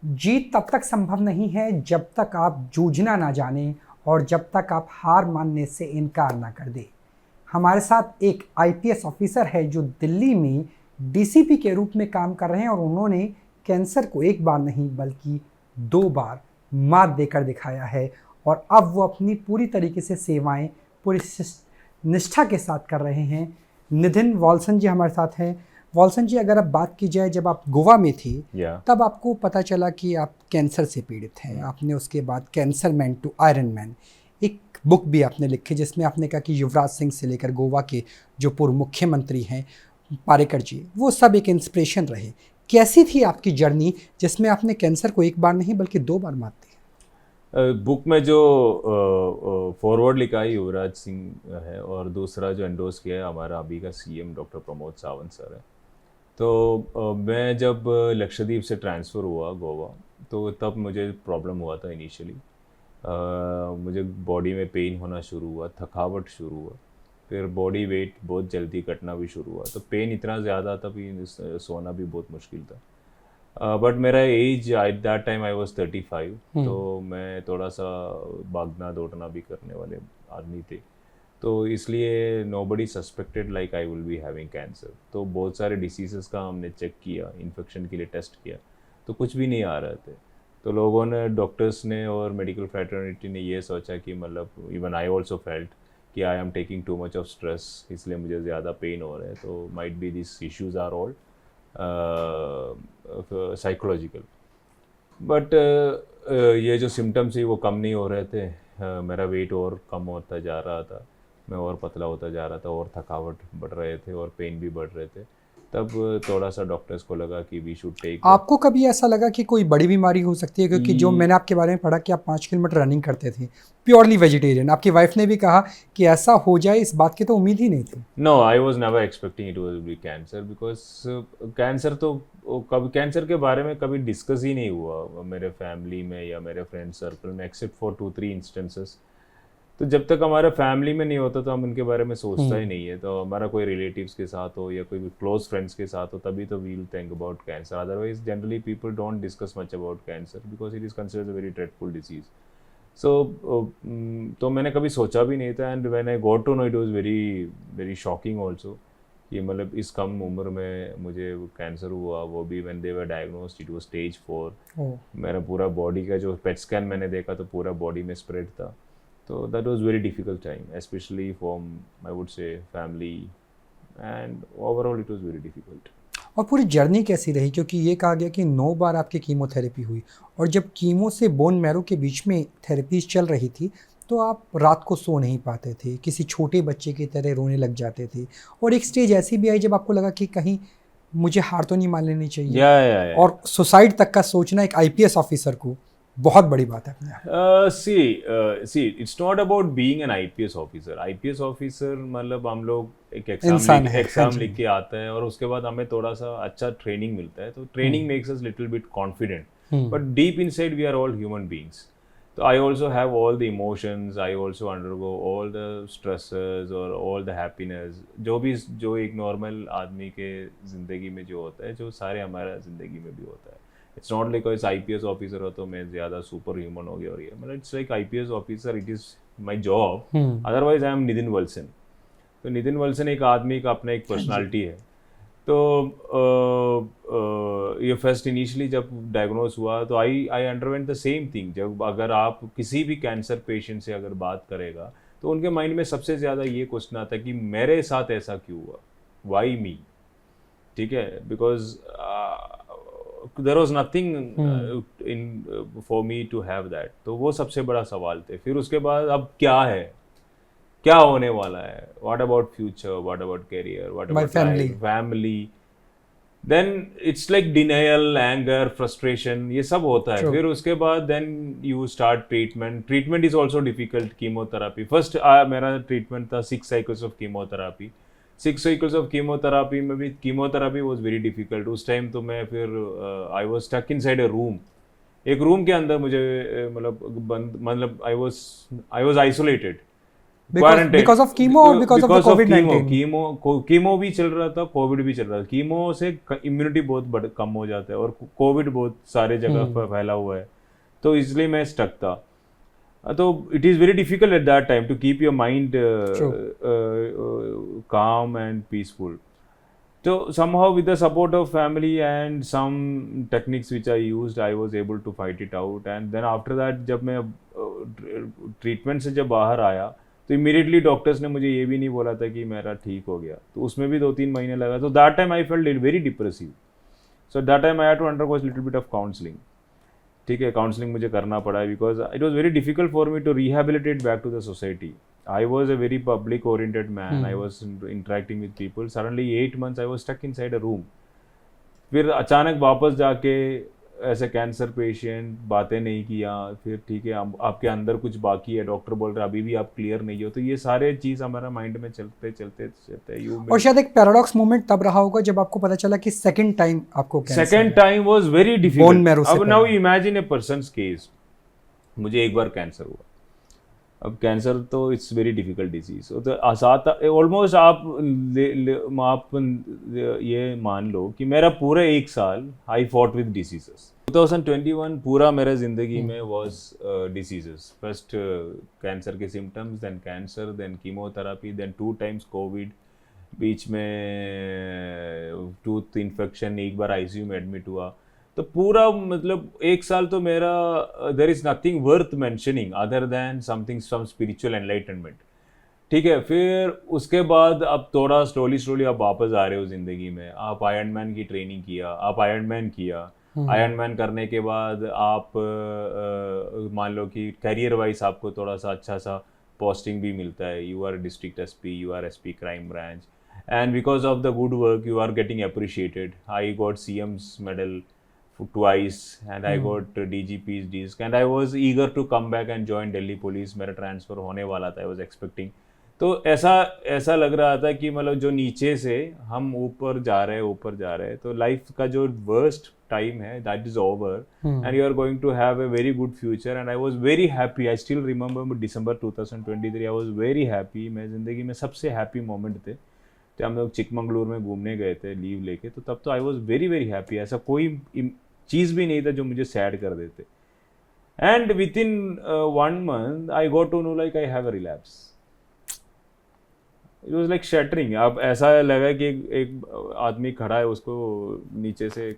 जीत तब तक संभव नहीं है जब तक आप जूझना ना जाने और जब तक आप हार मानने से इनकार ना कर दें। हमारे साथ एक आईपीएस ऑफिसर है जो दिल्ली में डीसीपी के रूप में काम कर रहे हैं और उन्होंने कैंसर को एक बार नहीं बल्कि 2 बार मात देकर दिखाया है और अब वो अपनी पूरी तरीके से सेवाएं पूरी निष्ठा के साथ कर रहे हैं। नितिन वॉल्सन जी हमारे साथ हैं। वॉल्सन जी, अगर अब बात की जाए, जब आप गोवा में थे तब आपको पता चला कि आप कैंसर से पीड़ित हैं। आपने उसके बाद Cancer Man to Iron Man एक बुक भी आपने लिखी जिसमें आपने कहा कि युवराज सिंह से लेकर गोवा के जो पूर्व मुख्यमंत्री हैं पारेकर जी, वो सब एक इंस्पिरेशन रहे। कैसी थी आपकी जर्नी जिसमें आपने कैंसर को एक बार नहीं बल्कि 2 बार मात दी? बुक में जो फॉरवर्ड लिखा है युवराज सिंह है और दूसरा जो एंडोर्स किया है हमारा अभी का CM doctor Pramod Sawant sir है। तो मैं जब लक्षद्वीप से ट्रांसफ़र हुआ गोवा, तो तब मुझे प्रॉब्लम हुआ था इनिशियली। मुझे बॉडी में पेन होना शुरू हुआ, थकावट शुरू हुआ, फिर बॉडी वेट बहुत जल्दी घटना भी शुरू हुआ। तो पेन इतना ज़्यादा था कि सोना भी बहुत मुश्किल था। बट मेरा age at that time I was 35, तो मैं थोड़ा सा भागना दौड़ना भी करने वाले आदमी थे, तो इसलिए nobody suspected like I will be having cancer. तो बहुत सारे डिसीज़ेस का हमने चेक किया, इन्फेक्शन के लिए टेस्ट किया, तो कुछ भी नहीं आ रहे थे। तो लोगों ने, डॉक्टर्स ने और मेडिकल फ्रेटर्निटी ने ये सोचा कि मतलब इवन आई ऑल्सो फेल्ट कि I am taking too much of stress, इसलिए मुझे ज़्यादा पेन हो रहे हैं, तो might be this issues are all psychological. But ये जो सिम्टम्स ही वो कम नहीं हो रहे थे। मेरा वेट और कम होता जा रहा था, मैं और पतला होता जा रहा था और थकावट बढ़ रहे थे और पेन भी बढ़ रहे थे। तब थोड़ा सा डॉक्टर्स को लगा कि वी शुड टेक। आपको कभी ऐसा लगा कि कोई बड़ी बीमारी हो सकती है? क्योंकि जो मैंने आपके बारे में पढ़ा कि आप 5 किलोमीटर रनिंग करते थे, प्योरली वेजिटेरियन। आपकी वाइफ ने भी कहा कि ऐसा हो जाए, इस बात की तो उम्मीद ही नहीं थी। No, I was never expecting it will be cancer, because cancer तो कभी, कैंसर के बारे में कभी डिस्कस ही नहीं हुआ मेरे फैमिली में या मेरे फ्रेंड सर्कल में, एक्सेप्ट फॉर 2-3 इंस्टेंसेस। तो जब तक हमारे फैमिली में नहीं होता तो हम उनके बारे में सोचता ही नहीं है। तो हमारा कोई रिलेटिव्स के साथ हो या कोई क्लोज फ्रेंड्स के साथ हो तभी तो we will think about cancer. Otherwise generally people don't discuss much about cancer because it is considered a very dreadful disease. So तो मैंने कभी सोचा भी नहीं था। And when I got to know it was very very shocking also कि मतलब इस कम उम्र में मुझे कैंसर हुआ, वो भी when they were diagnosed it was stage 4। मेरा पूरा बॉडी का जो पेट स्कैन मैंने देखा तो पूरा बॉडी में स्प्रेड था। So that was very difficult time, especially from, I would say, family, and overall it was very difficult. और पूरी जर्नी कैसी रही? क्योंकि ये कहा गया कि 9 बार आपकी कीमोथेरेपी हुई और जब कीमो से बोन मैरो के बीच में थेरेपीज चल रही थी तो आप रात को सो नहीं पाते थे, किसी छोटे बच्चे की तरह रोने लग जाते थे और एक स्टेज ऐसी भी आई जब आपको लगा कि कहीं मुझे हार तो नहीं मान लेनी चाहिए। और सुसाइड तक का सोचना एक आईपीएस ऑफिसर को बहुत बड़ी बात है अपने। See, it's not about being an IPS officer. IPS officer मतलब हम लोग एक एग्जाम लिख के आता है और उसके बाद हमें थोड़ा सा अच्छा ट्रेनिंग मिलता है, तो training makes us little bit confident, but deep inside we are all human beings. So I also have all the emotions, I also undergo all the stresses और all the happiness, जो एक normal आदमी के ज़िंदगी में जो होता है, जो सारे हमारा ज़िंदगी में भी होता है। इट्स नॉट लाइक कोई आईपीएस ऑफिसर हो तो मैं ज़्यादा सुपर ह्यूमन हो गया और ये मतलब it's like IPS officer it is my job. Otherwise I am Nitin Valsan. तो नितिन वल्सन एक आदमी का अपना एक पर्सनालिटी है। तो ये फर्स्ट इनिशियली जब डायग्नोस हुआ तो आई अंडरवेंट द सेम थिंग। जब अगर आप किसी भी कैंसर पेशेंट से अगर बात करेगा तो उनके माइंड में सबसे ज़्यादा ये क्वेश्चन आता है कि मेरे साथ ऐसा क्यों हुआ, वाई मी। ठीक है, because there was nothing in for me to have that. तो वो सबसे बड़ा सवाल थे। फिर उसके बाद अब क्या है, क्या होने वाला है, what about future, what about career, what about family. Then it's like denial, anger, frustration, ये सब होता है। फिर उसके बाद then you start treatment is also difficult. Chemotherapy first मेरा ट्रीटमेंट था 6 cycles of chemotherapy. 6 cycles of chemotherapy में भी कीमोथेरापी वॉज वेरी डिफिकल्ट उस टाइम। तो मैं फिर I was stuck inside a room. एक रूम के अंदर मुझे मतलब I was isolated. because of chemo or because of the COVID-19? Chemo भी चल रहा था, कोविड भी चल रहा था. कीमो से इम्यूनिटी बहुत कम हो जाता है और कोविड बहुत सारे जगह पर फैला हुआ है, तो इसलिए मैं स्टक था. तो it is very difficult at that time to keep your mind calm and peaceful. So somehow with the support of family and some techniques which I used, I was able to fight it out. And then after that जब मैं treatment से जब बाहर आया तो immediately doctors ने मुझे ये भी नहीं बोला था कि मेरा ठीक हो गया, तो उसमें भी 2-3 महीने लगा. तो that time I felt very depressive. So that time I had to undergo little bit of counselling. ठीक है, काउंसलिंग मुझे करना पड़ा because it was very difficult for me to rehabilitate back to the society. I was a very public oriented man. I was interacting with people. Suddenly 8 months I was stuck inside a room. फिर अचानक वापस जाके ऐसे cancer patient, बातें नहीं किया. फिर ठीक है, आपके अंदर कुछ बाकी है, डॉक्टर बोल रहे अभी भी आप क्लियर नहीं हो. तो ये सारे चीज़ हमारा माइंड में चलते और शायद एक पैराडॉक्स मोमेंट तब रहा होगा जब आपको पता चला कि सेकंड टाइम आपको second time was very difficult. अब now imagine a person's case, मुझे एक बार कैंसर हुआ. अब कैंसर तो इट्स वेरी डिफिकल्ट डिजीज. तो साथ ऑलमोस्ट आप ये मान लो कि मेरा पूरा 1 साल आई फॉट विद डिसीजेस. 2021 पूरा मेरा जिंदगी में वाज डिसीजेस. फर्स्ट कैंसर के symptoms, then cancer, then chemotherapy, then 2 times Covid, बीच में टूथ इन्फेक्शन, एक बार आईसीयू में एडमिट हुआ. तो पूरा मतलब 1 साल तो मेरा there is nothing worth mentioning other than something some spiritual enlightenment. ठीक है, फिर उसके बाद अब थोड़ा स्लोली आप वापस आ रहे हो जिंदगी में. आप आयरन मैन की ट्रेनिंग किया, आप आयरन मैन किया. आयरन मैन करने के बाद आप मान लो कि करियर वाइज आपको थोड़ा सा अच्छा सा पोस्टिंग भी मिलता है. You are district SP, you are SP crime branch, and because of the good work you are getting appreciated. I got CM's medal twice and I got DGP's disc and I was eager to come back and join Delhi Police. मेरा transfer होने वाला था, I was expecting. तो ऐसा लग रहा था कि मतलब जो नीचे से हम ऊपर जा रहे हैं, तो लाइफ का जो वर्स्ट टाइम है that is over and you are going to have a very good future. And I was very happy. I still remember December 2023 I was very happy. मैं ज़िंदगी में सबसे हैप्पी मोमेंट थे. तो हम लोग चिकमंगलूर में घूमने गए थे लीव लेके, तो तब तो आई वॉज वेरी वेरी हैप्पी. ऐसा कोई चीज़ भी नहीं था जो मुझे सैड कर देते. And within 1 month I got to know like I have a relapse. It was like shattering. अब ऐसा लगा कि एक आदमी खड़ा है, उसको नीचे से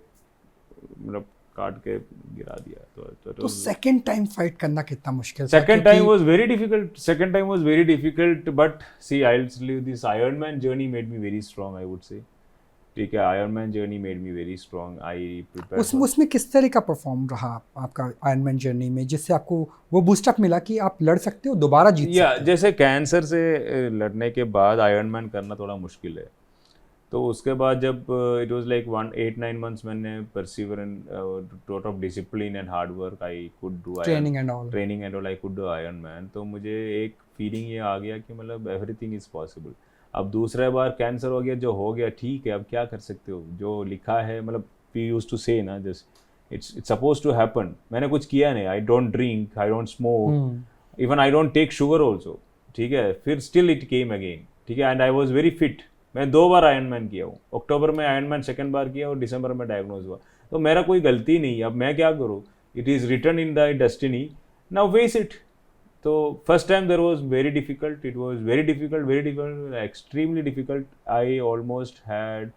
मतलब काट के गिरा दिया. तो सेकंड टाइम फाइट करना कितना मुश्किल था? Second time was very difficult. But see I will tell you this Ironman journey made me very strong, I would say. ठीक है, Ironman journey made me very strong. I prepare उसमें किस तरह का perform रहा आपका iron man journey में, जिससे आपको वो बूस्टअप मिला कि आप लड़ सकते हो, दोबारा जीत सकते हो? जैसे कैंसर से लड़ने के बाद आयरन मैन करना थोड़ा मुश्किल है. तो उसके बाद जब इट वाज लाइक 8-9 months मैंने perseverance, taught of discipline and hard work, I could do training and all I could do Ironman. तो मुझे एक फीलिंग ये आ गया कि मतलब एवरीथिंग इज पॉसिबल. अब दूसरा बार कैंसर हो गया, जो हो गया ठीक है, अब क्या कर सकते हो, जो लिखा है. मतलब वी यूज्ड टू से ना, just it's suppose to happen. मैंने कुछ किया नहीं. I don't drink, I don't smoke, even I don't take sugar also. ठीक है, फिर स्टिल इट केम अगेन. ठीक है, and I was very fit. मैं 2 बार आयरन मैन किया हूँ. अक्टूबर में आयरन मैन 2nd बार किया और दिसंबर में डायग्नोज हुआ. तो मेरा कोई गलती नहीं. अब मैं क्या करूँ? It is written in the destiny, now face it. तो first time there was very difficult. It was very difficult, extremely difficult. I almost had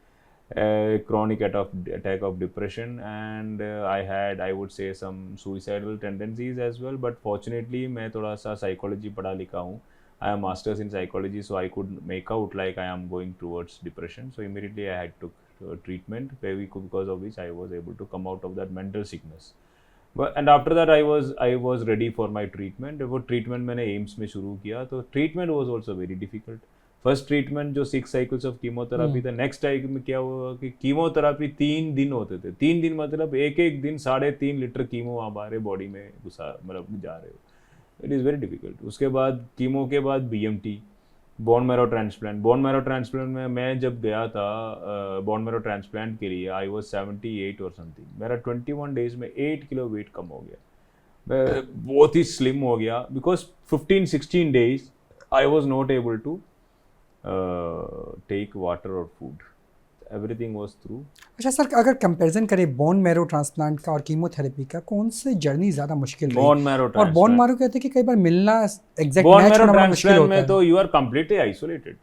chronic attack of depression and I would say some suicidal tendencies as well. But fortunately मैं थोड़ा सा psychology पढ़ा लिखा हूँ. I am masters in psychology, so I could make out like I am going towards depression. So immediately I had took treatment, because of which I was able to come out of that mental sickness. And after that I was ready for my treatment. वो treatment मैंने AIIMS में शुरू किया. तो treatment was also very difficult. First treatment जो 6 cycles of chemotherapy था. Next time में क्या हुआ कि कीमोथेरापी 3 दिन होते थे. 3 दिन मतलब एक दिन 3.5 लीटर कीमो हमारे बॉडी में घुसा, मतलब जा रहे हो. It is very difficult. उसके बाद कीमो के बाद BMT, bone marrow transplant. Bone marrow transplant में मैं जब गया था बोन मैरो ट्रांसप्लांट के लिए, आई वॉज 78 और समथिंग. मेरा 21 days में 8 किलो वेट कम हो गया. मैं बहुत ही स्लिम हो गया. Because 15-16 days I was not able to take water or food. Everything was through. अच्छा सर, अगर कंपैरिजन करें बोन मैरो ट्रांसप्लांट का और कीमोथेरेपी का, कौन सी जर्नी ज़्यादा मुश्किल रही? Bone marrow और बोन transplant. मैरो कहते हैं कि कई बार मिलना एग्जैक्ट Bone मैच marrow होना बड़ा मुश्किल transplant होता में है। तो you are completely isolated.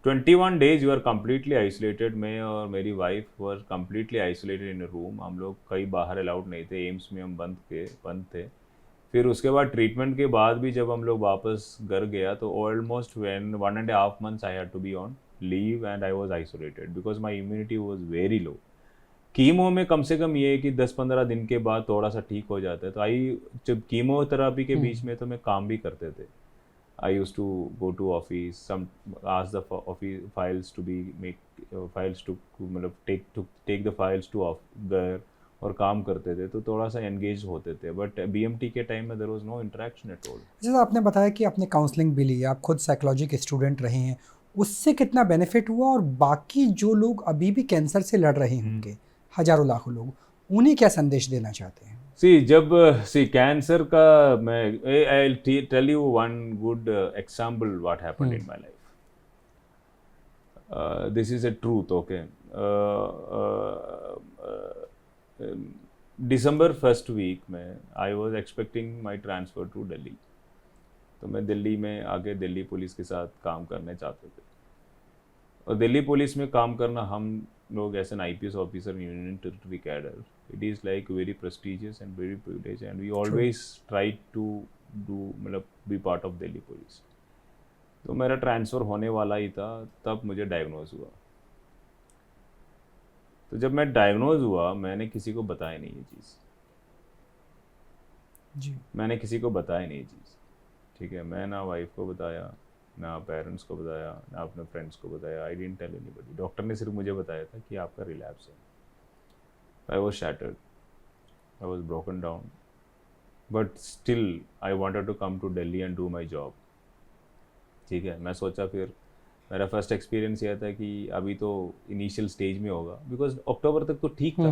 21 days you are completely isolated. मैं और मेरी wife were completely isolated in a room. हम लोग कहीं बाहर अलाउड नहीं थे, एम्स में हम बंद थे। फिर उसके बाद ट्रीटमेंट के बाद भी जब हम लोग वापस घर गया तो almost when 1.5 months I had to be on leave and I was isolated because my immunity was very low. Chemo में कम से कम ये है कि 10-15 दिन के बाद थोड़ा सा ठीक हो जाता है। तो जब कीमोथेरापी के बीच में तो मैं काम भी करते थे। I used to go to office, ask the office files to be files to मतलब take the files to घर और काम करते थे, तो थोड़ा सा एंगेज होते थे। बट बीएमटी के टाइम में there was no interaction at all. जैसे आपने बताया कि आपने काउंसलिंग भी ली, आप खुद साइकोलॉजी के स्टूडेंट रहे हैं, उससे कितना बेनिफिट हुआ? और बाकी जो लोग अभी भी कैंसर से लड़ रहे होंगे, हजारों लाखों लोग, उन्हें क्या संदेश देना चाहते हैं? कैंसर का मैं I will tell you one good example what happened in my life. This is a truth, okay. December first week में I was expecting my transfer to Delhi. तो मैं दिल्ली में आके दिल्ली पुलिस के साथ काम करने चाहते थे। और दिल्ली पुलिस में काम करना, हम लोग as an IPS officer union territory cadre, it is like very prestigious and very privilege and we always try to do मतलब be part of Delhi police. तो मेरा ट्रांसफ़र होने वाला ही था, तब मुझे डायग्नोज हुआ। तो जब मैं डायग्नोज हुआ, मैंने किसी को बताया नहीं ये चीज़ जी। मैंने किसी को बताया नहीं ये चीज़, ठीक है। मैं ना वाइफ को बताया, ना पेरेंट्स को बताया, ना अपने फ्रेंड्स को बताया। I didn't tell anybody. Doctor ने सिर्फ मुझे बताया था कि आपका रिलैप्स है। I was shattered, I was broken down, but still I wanted to come to Delhi and do my job, ठीक है। मैं सोचा, फिर मेरा फर्स्ट एक्सपीरियंस यह था कि अभी तो इनिशियल स्टेज में होगा, बिकॉज अक्टूबर तक तो ठीक था।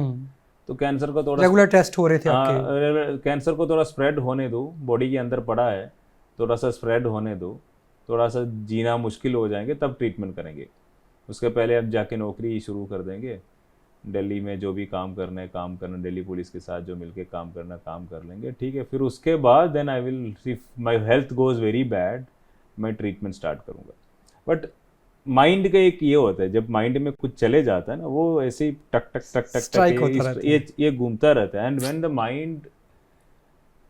तो कैंसर को थोड़ा रेगुलर टेस्ट हो रहे थे आपके? कैंसर को थोड़ा स्प्रेड होने दो, बॉडी के अंदर पड़ा है, थोड़ा सा स्प्रेड होने दो, थोड़ा सा जीना मुश्किल हो जाएंगे, तब ट्रीटमेंट करेंगे। उसके पहले अब जाके नौकरी शुरू कर देंगे। दिल्ली में जो भी काम करना है काम करना, दिल्ली पुलिस के साथ जो मिलके काम करना काम कर लेंगे, ठीक है। फिर उसके बाद then I will, if my health goes very bad, मैं ट्रीटमेंट स्टार्ट करूँगा। बट माइंड का एक ये होता है, जब माइंड में कुछ चले जाता है ना, वो ऐसे ही टक टक टक टक टक ये घूमता रहता है। And when the mind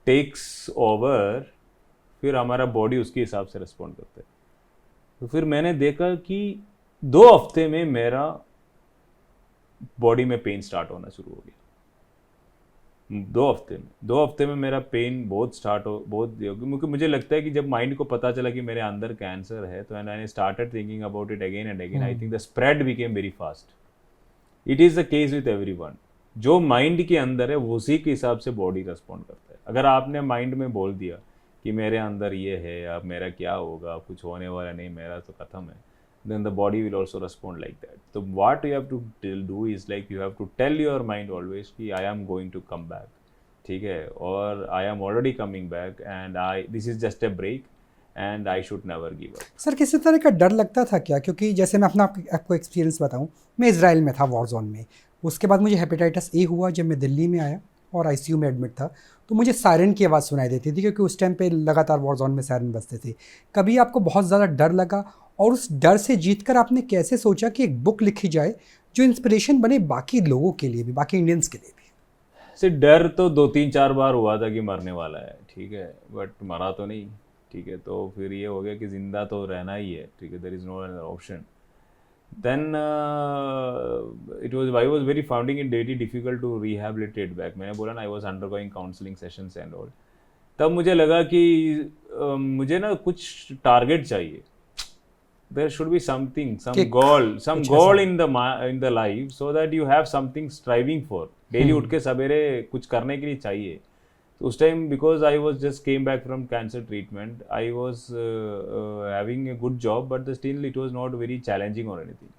takes over, फिर हमारा बॉडी उसके हिसाब से रिस्पॉन्ड करता है। तो फिर मैंने देखा कि 2 हफ्ते में मेरा बॉडी में पेन स्टार्ट होना शुरू हो गया। 2 हफ्ते में मेरा पेन बहुत क्योंकि मुझे लगता है कि जब माइंड को पता चला कि मेरे अंदर कैंसर है, तो and I started thinking about it again and again, I think the spread became very fast. It is the case with everyone. जो माइंड के अंदर है उसी के हिसाब से बॉडी रिस्पॉन्ड करता है। अगर आपने माइंड में बोल दिया कि मेरे अंदर ये है, अब मेरा क्या होगा, कुछ होने वाला नहीं, मेरा तो खत्म है, then the body will also respond like that. So what you have to do is like you have to tell your mind always कि I am going to come back, ठीक है, और I am already coming back and this is just a break and I should never give up. Sir, किसी तरह का डर लगता था क्या? क्योंकि जैसे मैं आपको एक्सपीरियंस बताऊं, मैं इजराइल में था वॉर जोन में। उसके बाद मुझे हेपेटाइटिस A हुआ जब मैं दिल्ली में आया और ICU में एडमिट था। तो मुझे सायरन की आवाज़ सुनाई देती थी, क्योंकि उस टाइम पे लगातार वॉर जोन में सायरन बजते थे। कभी आपको बहुत ज़्यादा डर लगा? और उस डर से जीतकर आपने कैसे सोचा कि एक बुक लिखी जाए जो इंस्पिरेशन बने बाकी लोगों के लिए भी, बाकी इंडियंस के लिए भी? डर तो 2-3-4 बार हुआ था कि मरने वाला है, ठीक है, बट मरा तो नहीं, ठीक है। तो फिर ये हो गया कि जिंदा तो रहना ही है, ठीक है, there is no other option. Then I was very founding it very difficult to rehabilitate back. मैंने बोला ना, I was undergoing counselling sessions and all. तब मुझे लगा कि मुझे ना कुछ टारगेट चाहिए। There should be something, some goal in the life, so that you have something striving for. Daily उठ के सवेरे कुछ करने के लिए चाहिए। तो उस time, because I was just came back from cancer treatment, I was having a good job, but still it was not very challenging or anything.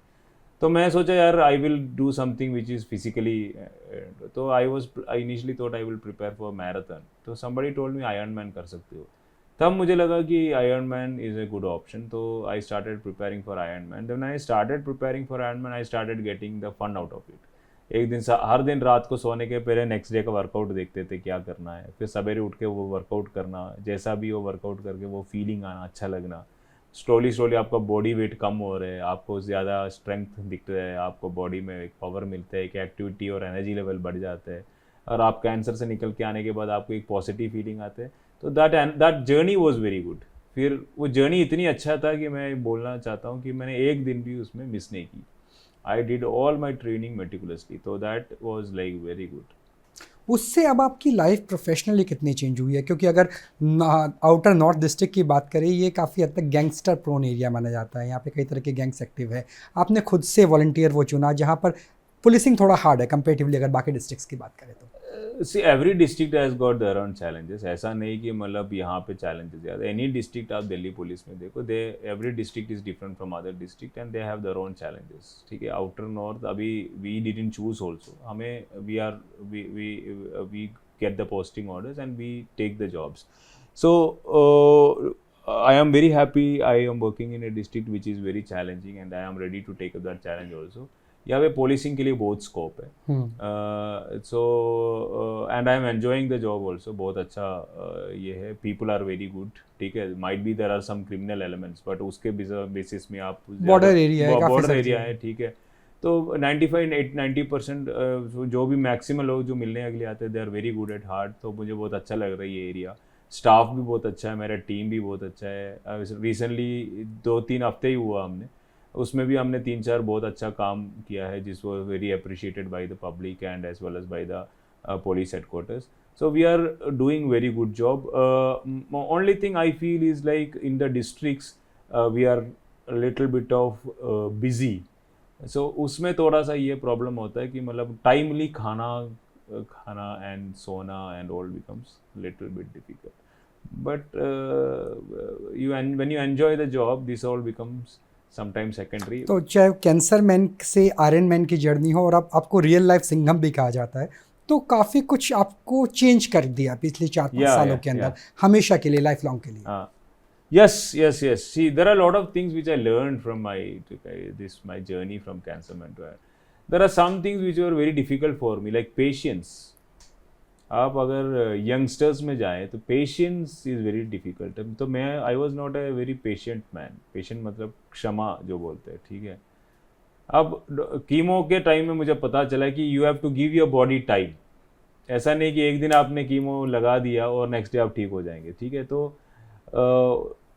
तो मैं सोचा यार I will do something which is physically, तो I initially thought I will prepare for marathon. तो somebody told me Ironman कर सकते हो। तब मुझे लगा कि Iron Man is a good option, तो I started preparing for Iron Man. Then I started preparing for Iron Man, I started getting the fun out of it. एक दिन हर दिन रात को सोने के पहले नेक्स्ट डे का वर्कआउट देखते थे क्या करना है, फिर सवेरे उठ के वो वर्कआउट करना, जैसा भी वो वर्कआउट करके वो फीलिंग आना, अच्छा लगना। स्लोली आपका बॉडी वेट कम हो रहा है, आपको ज़्यादा स्ट्रेंथ दिख रहा है, आपको बॉडी में एक पावर मिलता है, एक एक्टिविटी और एनर्जी लेवल बढ़ जाता है, और आप कैंसर से निकल के आने के बाद आपको एक पॉजिटिव फीलिंग आते है। तो that journey was very good. फिर वो जर्नी इतनी अच्छा था कि मैं बोलना चाहता हूँ कि मैंने एक दिन भी उसमें मिस नहीं की। I did all my training meticulously, तो that was like very good. उससे अब आपकी लाइफ प्रोफेशनली कितनी चेंज हुई है? क्योंकि अगर आउटर नॉर्थ डिस्ट्रिक्ट की बात करें, ये काफ़ी हद तक गैंगस्टर प्रोन एरिया माना जाता है, यहाँ पे कई तरह के गैंग्स एक्टिव है। आपने खुद से वॉलंटियर वो चुना जहाँ पर पुलिसिंग थोड़ा हार्ड है कंपेरेटिवली अगर बाकी डिस्ट्रिक्ट्स की बात करें तो। See every district has got there own challenges. ऐसा नहीं कि मतलब यहाँ पे चैलेंजेस ज़्यादा। एनी डिस्ट्रिक्ट आप दिल्ली पुलिस में देखो, they every district is different from other district and they have their own challenges. ठीक है, आउटर नॉर्थ अभी वी डिडंट चूज ऑल्सो, हमें we get the posting orders and we take the jobs. So I am very happy I am working in a district which is very challenging and I am ready to take up that challenge also. यहाँ पे policing के लिए बहुत scope है। So and I am enjoying the job also. बहुत अच्छा ये है, पीपल आर वेरी गुड। ठीक है, might be there are some criminal elements, but उसके बेसिस में आप बॉर्डर एरिया है। ठीक है, तो 90% जो भी मैक्सिमम लोग जो मिलने अगले आते हैं, they are very good at heart. तो मुझे बहुत अच्छा लग रहा है ये एरिया। स्टाफ भी बहुत अच्छा है, मेरा टीम भी बहुत अच्छा है। रिसेंटली 2-3 हफ्ते ही हुआ हमने, उसमें भी हमने 3-4 बहुत अच्छा काम किया है, जिस वो very appreciated by the public and as well as by the police headquarters. So we are doing very good job. Only thing I feel is like in the districts we are a little bit of busy. So उसमें थोड़ा सा ये problem होता है कि मतलब timely खाना and सोना and all becomes little bit difficult, but when you enjoy the job this all becomes sometimes secondary. तो चाहे कैंसर मैन से आयरन मैन की जर्नी हो और अब आपको रियल लाइफ सिंघम भी कहा जाता है, तो काफ़ी कुछ आपको चेंज कर दिया पिछले 4-5 सालों के अंदर, हमेशा के लिए, लाइफ लॉन्ग के लिए। Yes. See, there are a lot of things which I learned from my journey from cancer man to. There are some things which were very difficult for me, like patience. आप अगर youngsters में जाएं तो patience is very difficult. तो मैं I was not a very patient man. Patient मतलब क्षमा जो बोलते हैं। ठीक है, अब कीमो के टाइम में मुझे पता चला कि you have to give your body time. ऐसा नहीं कि एक दिन आपने कीमो लगा दिया और नेक्स्ट डे आप ठीक हो जाएंगे। ठीक है, तो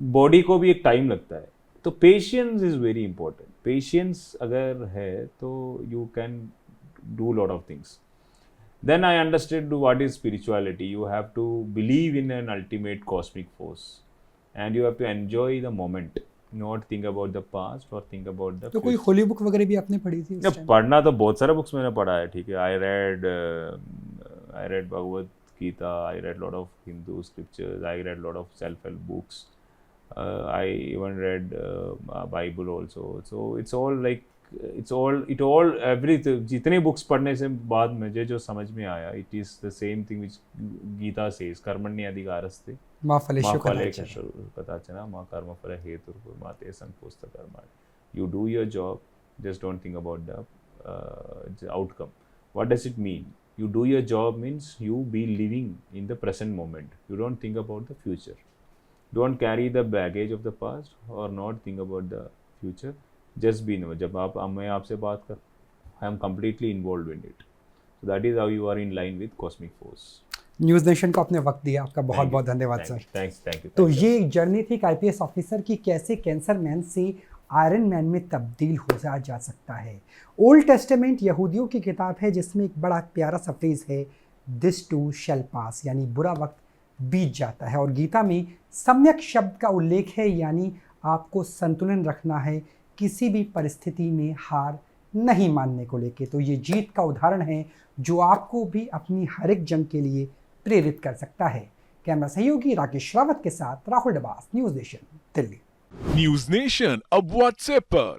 बॉडी को भी एक टाइम लगता है। तो patience is very important. Patience अगर है तो you can do lot of things. Then I understood what is spirituality. You have to believe in an ultimate cosmic force and you have to enjoy the moment, not think about the past or think about the तो कोई Holi book वगैरह भी आपने पढ़ी थी? पढ़ना तो बहुत सारे बुक्स मैंने पढ़ा है। ठीक है, I read Bhagavad Gita, I read lot of Hindu scriptures, I read lot of self-help books, I even read Bible also. So it's all everything. जितने बुक्स पढ़ने से बाद मुझे जो समझ में आया, it is the same thing which Gita says, कर्मण्यधिकारस्ते मा फलेषु कदाचन मा कर्मफल हेतुर्भुः मा ते संकोचः कर्माणि। You do your job, just don't think about the outcome. What does it mean? You do your job means you be living in the present moment. You don't think about the future. Don't carry the baggage of the past or not think about the future. Just be know. जब मैं आपसे बात कर, I am completely involved in it. So that is how you are in line with cosmic force. News nation को आपने वक्त दिया, आपका बहुत बहुत धन्यवाद सर। Thank you. तो ये एक जर्नी थी IPS ऑफिसर की, कैसे कैंसर मैन से आयरन मैन में तब्दील हो जा सकता है। ओल्ड टेस्टामेंट यहूदियों की किताब है जिसमें एक बड़ा प्यारा सा फ्रेज है, दिस टू शैल पास, यानी बुरा वक्त बीत जाता है। और गीता में सम्यक शब्द का उल्लेख है, यानी आपको संतुलन रखना है, किसी भी परिस्थिति में हार नहीं मानने को लेके। तो ये जीत का उदाहरण है जो आपको भी अपनी हर एक जंग के लिए प्रेरित कर सकता है। कैमरा सहयोगी राकेश रावत के साथ Rahul Dabas, news nation, Delhi. News nation अब व्हाट्सएप पर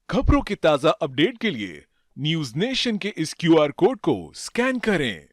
खबरों के ताजा अपडेट के लिए न्यूज़ नेशन के इस QR कोड को स्कैन करें।